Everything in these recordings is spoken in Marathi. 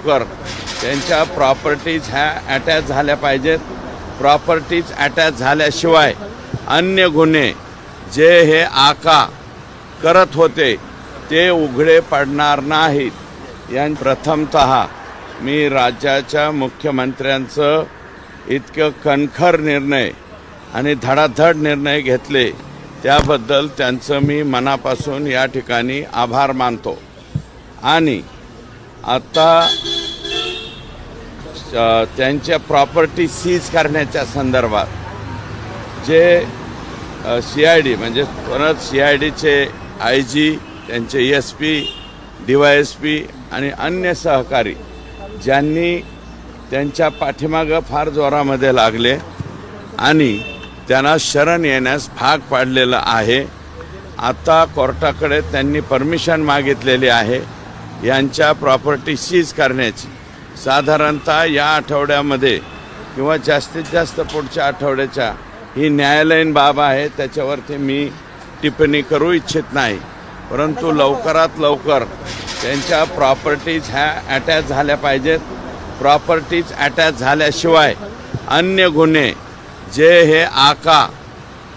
लवकर त्यांच्या प्रॉपर्टीज ह्या अटॅच झाल्या पाहिजेत। प्रॉपर्टीज अटॅच झाल्याशिवाय अन्य गुन्हे जे हे आका करत होते ते उघडे पडणार नाहीत। या प्रथमतः मी राज्याच्या मुख्यमंत्र्यांचं इतकं कणखर निर्णय आणि धडाधड निर्णय घेतले त्याबद्दल त्यांचं मी मनापासून या ठिकाणी आभार मानतो। आणि आता त्यांच्या प्रॉपर्टी सीज करण्याच्या संदर्भात जे CID म्हणजे परत CIDचे IG, त्यांचे SP, DYSP आणि अन्य सहकारी ज्यांनी त्यांच्या पाठीमागं फार जोरामध्ये लागले आणि त्यांना शरण येण्यास भाग पाडलेलं आहे। आता कोर्टाकडे त्यांनी परमिशन मागितलेली आहे यांच्या प्रॉपर्टी सीज करण्याची। साधारणतः या आठवड्यामध्ये किंवा जास्तीत जास्त पुढच्या आठवड्याच्या ही न्यायालयीन बाब आहे, त्याच्यावरती मी टिप्पणी करू इच्छित नाही, परंतु लवकरात लवकर त्यांच्या प्रॉपर्टीज ह्या अटॅच झाल्या पाहिजेत। प्रॉपर्टीज अटॅच झाल्याशिवाय अन्य गुन्हे जे हे आका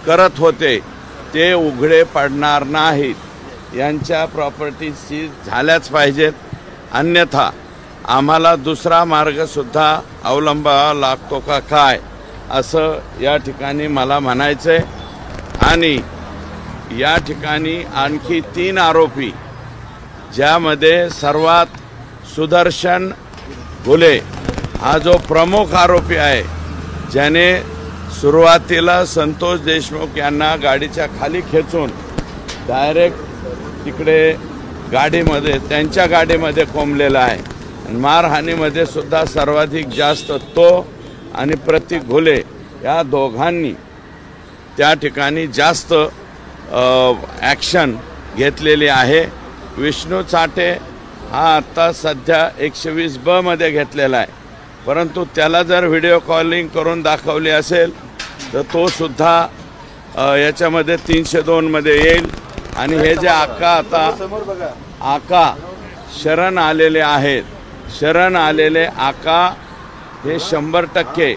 करत होते ते उघडे पडणार नाहीत। यांच्या प्रॉपर्टी सीज झाल्याच पाहिजेत, अन्यथा आम्हाला दुसरा मार्गसुद्धा अवलंबावा लागतो का काय असं या ठिकाणी मला म्हणायचं आहे। आणि या ठिकाणी आणखी 3 आरोपी ज्यामध्ये सर्वात सुदर्शन घुले हा जो प्रमुख आरोपी आहे, ज्याने सुरुवातीला संतोष देशमुख यांना गाडीच्या खाली खेचून डायरेक्ट तिकडे गाडीमध्ये त्यांच्या गाडीमध्ये कोंबलेला आहे। मारहाणीमध्ये सुद्धा सर्वाधिक जास्त तो आणि प्रतीक घुले या दोघांनी त्या ठिकाणी जास्त ॲक्शन घेतलेली आहे। विष्णू चाटे हा आता सध्या 120B मध्ये घेतलेला आहे, परंतु त्याला जर व्हिडिओ कॉलिंग करून दाखवली असेल तर तो सुद्धा याच्यामध्ये 302 मध्ये येईल। आणि हे जे आका शरण आलेले आहेत, शरण आलेले आका हे 100%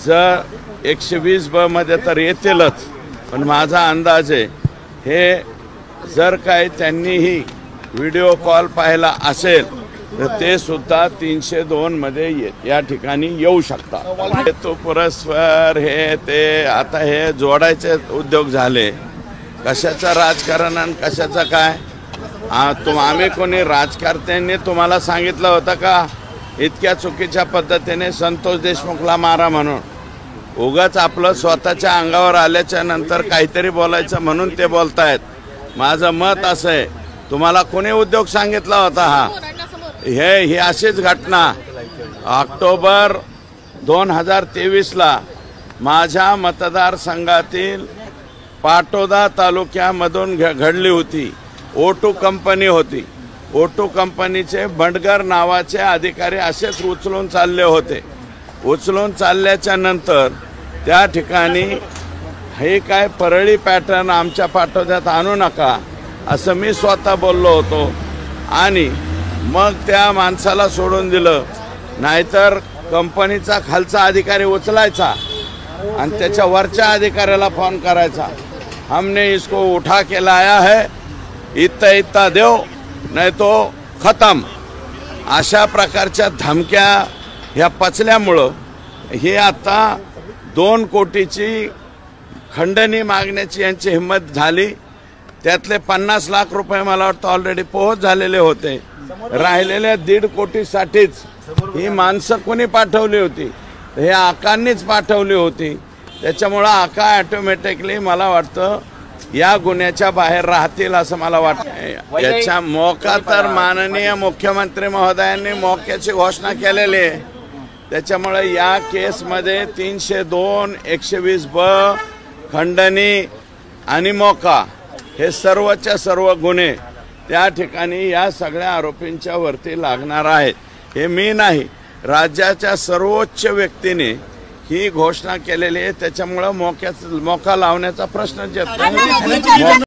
जर 120B मध्ये तर येतीलच, पण माझा अंदाज आहे हे जर काही त्यांनीही व्हिडिओ कॉल पाहिला असेल तर ते सुद्धा 302 मध्ये या ठिकाणी येऊ शकतात। तो परस्पर हे ते आता हे जोडायचे उद्योग झाले, कशाचं राजकारण आणि कशाचं काय। आम्ही कोणी राजकारत्यांनी तुम्हाला सांगितलं होतं का इतक्या चुकीच्या पद्धतीने संतोष देशमुखला मारा म्हणून? उगाच आपलं स्वतःच्या अंगावर आल्याच्या नंतर काहीतरी बोलायचं म्हणून ते बोलतायत। माझं मत असं आहे, तुम्हाला कोणी उद्योग सांगितला होता हा? ही अशीच घटना ऑक्टोबर 2023ला माझ्या मतदारसंघातील पाटोदा तालुक्यामधून घडली होती। O2 कंपनी होती। O2 कंपनीचे बंडगर नावाचे अधिकारी असेच उचलून चालले होते। उचलून चालल्याच्या नंतर त्या ठिकाणी हे काय परळी पॅटर्न आमच्या पाटोद्यात आणू नका असं मी स्वतः बोललो होतो आणि मग त्या माणसाला सोडून दिलं, नाहीतर कंपनीचा खालचा अधिकारी उचलायचा आणि त्याच्या वरच्या अधिकाऱ्याला फोन करायचा, हमने इसको उठा के लाया है, इतना इतना देव नाही तो खतम। अशा प्रकारच्या धमक्या ह्या पचल्यामुळं हे आता 2 कोटीची खंडणी मागण्याची यांची हिंमत झाली। त्यातले 50 लाख रुपये मला वाटतं ऑलरेडी पोहोच झालेले होते। राहिलेल्या 1.5 कोटीसाठीच ही माणसं कोणी पाठवली होती? हे आकांनीच पाठवली होती। त्याच्यामुळं आका ऑटोमॅटिकली मला वाटतं या गुन्ह्याच्या बाहेर राहतील असं मला वाटतं। याच्या मोका तर माननीय मुख्यमंत्री महोदयांनी मोक्याची घोषणा केलेली आहे। त्याच्यामुळे या केसमध्ये 302, 120B, खंडणी आणि मोका हे सर्वच्या सर्व गुन्हे त्या ठिकाणी या सगळ्या आरोपींच्या वरती लागणार आहेत। हे मी नाही, राज्याच्या सर्वोच्च व्यक्तीने ही घोषणा केलेली आहे। त्याच्यामुळे मोका लावण्याचा प्रश्नच येत नाही।